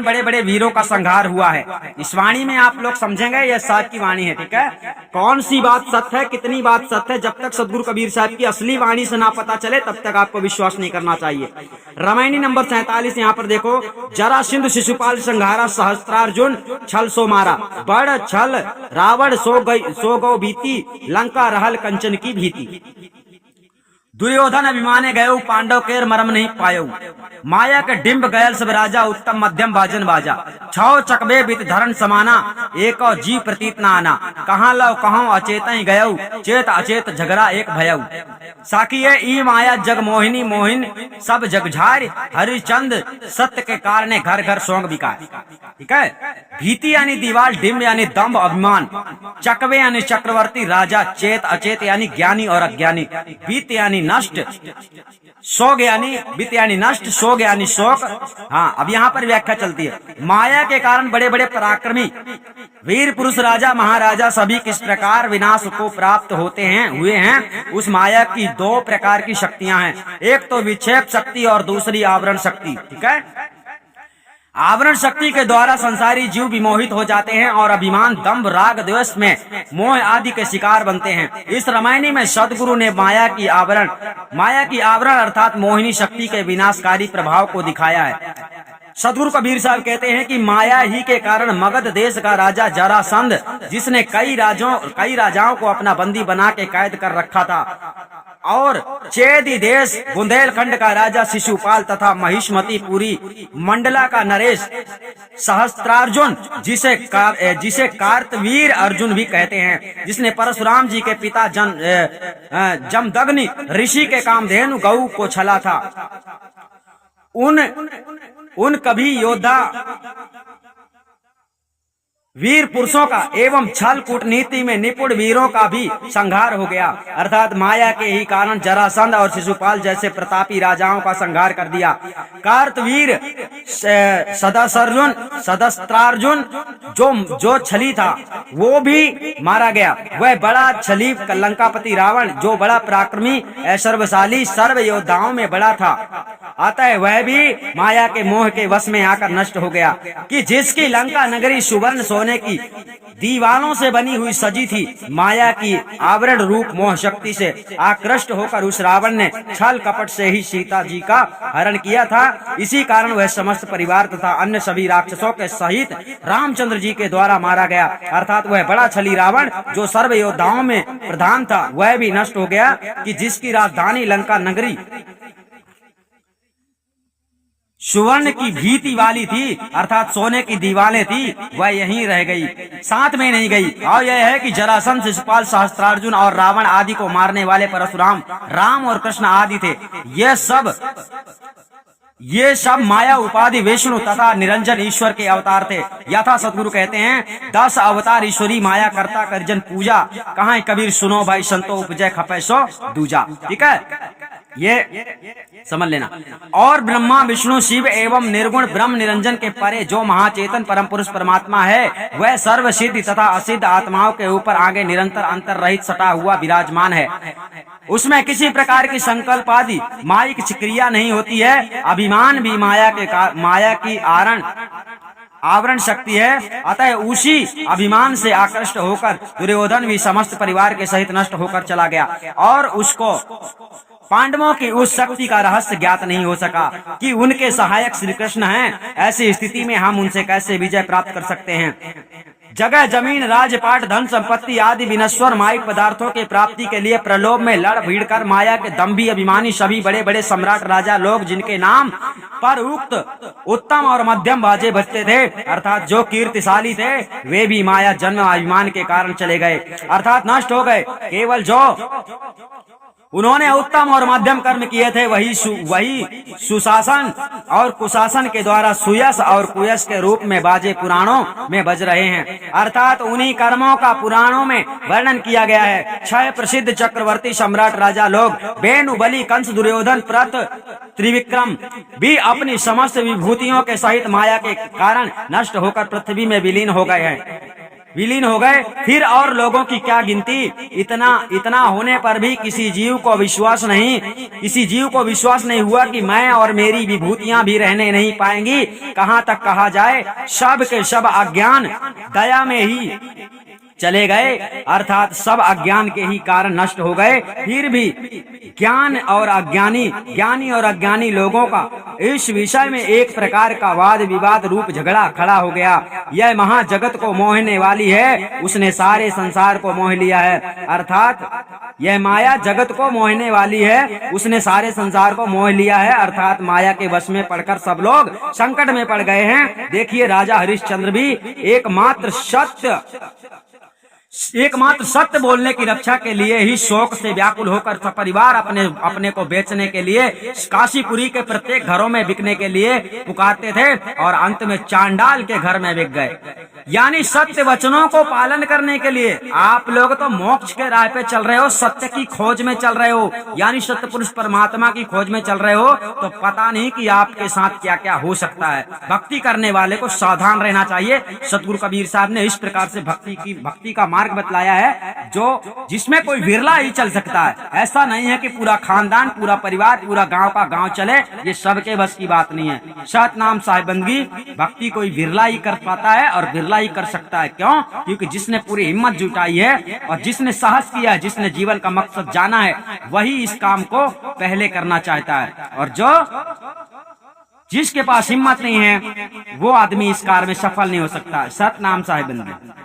बड़े बड़े वीरों का संहार हुआ है। इस वाणी में आप लोग समझेंगे यह साहब की वाणी है, ठीक है। कौन सी बात सत्य है, कितनी बात सत्य है, जब तक सदगुरु कबीर साहब की असली वाणी से ना पता चले तब तक आपको विश्वास नहीं करना चाहिए। रामायणी नंबर 47 यहाँ पर देखो, जरासिंध शिशुपाल संहारा सहस्त्रार्जुन छल सो मारा, बड़ छल रावण सो गौ बीती, लंका रहल कंचन की भीति। दुर्योधन अभिमाने गयो पांडव केर मरम नहीं पायो, माया के डिम्ब गयल सब राजा, उत्तम मध्यम भाजन बाजा। छौ चकबे बित धरण समाना, एक जीव प्रतीत न आना, कहाँ लव कहाँ अचेत गयो, चेत अचेत झगड़ा एक भयऊ। साकिये ई माया जग मोहिनी मोहिन सब जग झार, हरिचंद सत्य के कारण घर घर सोंग बिकाय, ठीक है। भीति यानी दीवार, डिम्ब यानी दम्भ अभिमान, चकवे यानी चक्रवर्ती राजा, चेत अचेत यानी ज्ञानी और अज्ञानी, बीत यानी नष्ट, शोक यानी बीत यानी नष्ट, शोक यानी शोक। हाँ, अब यहाँ पर व्याख्या चलती है। माया के कारण बड़े बड़े पराक्रमी वीर पुरुष राजा महाराजा सभी किस प्रकार विनाश को प्राप्त हुए हैं। उस माया की दो प्रकार की शक्तियां हैं, एक तो विक्षेप शक्ति और दूसरी आवरण शक्ति, ठीक है। आवरण शक्ति के द्वारा संसारी जीव विमोहित हो जाते हैं और अभिमान दंभ राग द्वेष में मोह आदि के शिकार बनते हैं। इस रामायणी में सदगुरु ने माया की आवरण अर्थात मोहिनी शक्ति के विनाशकारी प्रभाव को दिखाया है। सदगुरु कबीर साहब कहते हैं कि माया ही के कारण मगध देश का राजा जरासंध, जिसने कई राजाओं को अपना बंदी बना के कैद कर रखा था, और चेदी देश बुंदेलखंड का राजा शिशुपाल तथा महिष्मती पुरी मंडला का नरेश सहस्त्रार्जुन, जिसे कार्तवीर अर्जुन भी कहते हैं, जिसने परशुराम जी के पिता जमदग्नि ऋषि के कामधेनु गऊ को छला था, उन कभी योद्धा वीर पुरुषों का एवं छल कूटनीति में निपुण वीरों का भी संहार हो गया। अर्थात माया के ही कारण जरासंध और शिशुपाल जैसे प्रतापी राजाओं का संहार कर दिया। कार्तवीर सहस्त्रार्जुन जो छली था वो भी मारा गया। वह बड़ा छली लंकापति रावण, जो बड़ा पराक्रमी ऐश्वर्यशाली सर्व योद्धाओं में बड़ा था, अतः वह भी माया के मोह के वश में आकर नष्ट हो गया। कि जिसकी लंका नगरी सुवर्ण सोने की दीवालों से बनी हुई सजी थी, माया की आवरण रूप मोह शक्ति से आकृष्ट होकर उस रावण ने छल कपट से ही सीता जी का हरण किया था। इसी कारण वह समस्त परिवार तथा अन्य सभी राक्षसों के सहित रामचंद्र जी के द्वारा मारा गया। अर्थात वह बड़ा छली रावण जो सर्व योद्धाओं में प्रधान था, वह भी नष्ट हो गया। कि जिसकी राजधानी लंका नगरी सुवर्ण की भीति वाली थी, अर्थात सोने की दीवारें थी, वह यहीं रह गई, साथ में नहीं गई। और यह है कि जरासंध, शिशुपाल, सहस्त्रार्जुन और रावण आदि को मारने वाले परशुराम, राम और कृष्ण आदि थे। ये सब माया उपाधि विष्णु तथा निरंजन ईश्वर के अवतार थे। यथा सदगुरु कहते हैं, 10 अवतार ईश्वरी माया करता करजन पूजा, कहाँ कबीर सुनो भाई संतो उपजय खपै सो दूजा, ठीक है, ये समझ लेना। और ब्रह्मा विष्णु शिव एवं निर्गुण ब्रह्म निरंजन के परे जो महाचेतन परम पुरुष परमात्मा है, वह सर्व सिद्ध तथा असिद्ध आत्माओं के ऊपर आगे निरंतर अंतर रहित सटा हुआ विराजमान है। उसमें किसी प्रकार की संकल्प आदि माइक क्रिया नहीं होती है। अभिमान भी माया की आवरण शक्ति है। अतः उसी अभिमान से आकृष्ट होकर दुर्योधन भी समस्त परिवार के सहित नष्ट होकर चला गया और उसको पांडवों की उस शक्ति का रहस्य ज्ञात नहीं हो सका कि उनके सहायक श्री कृष्ण हैं। ऐसी स्थिति में हम उनसे कैसे विजय प्राप्त कर सकते हैं। जगह जमीन राजपाट धन संपत्ति आदि विनश्वर माइक पदार्थों के प्राप्ति के लिए प्रलोभ में लड़ भीड़ कर माया के दम्भी अभिमानी सभी बड़े बड़े सम्राट राजा लोग, जिनके नाम पर उक्त उत्तम और मध्यम बाजे बजते थे, अर्थात जो कीर्तिशाली थे, वे भी माया जन्म अभिमान के कारण चले गए, अर्थात नष्ट हो गए। केवल जो उन्होंने उत्तम और मध्यम कर्म किए थे, वही सुशासन और कुशासन के द्वारा सुयश और कुयश के रूप में बाजे पुराणों में बज रहे हैं। अर्थात उन्हीं कर्मों का पुराणों में वर्णन किया गया है। 6 प्रसिद्ध चक्रवर्ती सम्राट राजा लोग बेनु बलि कंस दुर्योधन प्रत त्रिविक्रम भी अपनी समस्त विभूतियों के सहित माया के कारण नष्ट होकर पृथ्वी में विलीन हो गए हैं। विलीन हो गए, फिर और लोगों की क्या गिनती। इतना होने पर भी किसी जीव को विश्वास नहीं हुआ कि मैं और मेरी विभूतियां भी रहने नहीं पाएंगी। कहाँ तक कहा जाए, सब के सब अज्ञान दया में ही चले गए, अर्थात सब अज्ञान के ही कारण नष्ट हो गए। फिर भी ज्ञानी और अज्ञानी लोगों का इस विषय में एक प्रकार का वाद विवाद रूप झगड़ा खड़ा हो गया। यह महाजगत को मोहने वाली है, उसने सारे संसार को मोह लिया है। अर्थात यह माया जगत को मोहने वाली है, उसने सारे संसार को मोह लिया है। अर्थात माया के वश में पड़कर सब लोग संकट में पड़ गए हैं। देखिए, राजा हरिश्चंद्र भी एकमात्र सत्य बोलने की रक्षा के लिए ही शोक से व्याकुल होकर सपरिवार अपने को बेचने के लिए काशीपुरी के प्रत्येक घरों में बिकने के लिए पुकारते थे और अंत में चांडाल के घर में बिक गए। यानी सत्य वचनों को पालन करने के लिए आप लोग तो मोक्ष के राह पे चल रहे हो, सत्य की खोज में चल रहे हो, यानी सत्य पुरुष परमात्मा की खोज में चल रहे हो, तो पता नहीं कि आपके साथ क्या क्या हो सकता है। भक्ति करने वाले को सावधान रहना चाहिए। सतगुरु कबीर साहब ने इस प्रकार से भक्ति का मार्ग बतलाया है जिसमें कोई विरला ही चल सकता है। ऐसा नहीं है कि पूरा खानदान, पूरा परिवार, पूरा गांव का गांव चले, ये सबके बस की बात नहीं है। सतनाम साहिबंदगी भक्ति कोई विरला ही कर पाता है और विरला ही कर सकता है। क्यों? क्योंकि जिसने पूरी हिम्मत जुटाई है और जिसने साहस किया है, जिसने जीवन का मकसद जाना है, वही इस काम को पहले करना चाहता है। और जिसके पास हिम्मत नहीं है, वो आदमी इस कार्य में सफल नहीं हो सकता। सतनाम साहिबंदगी।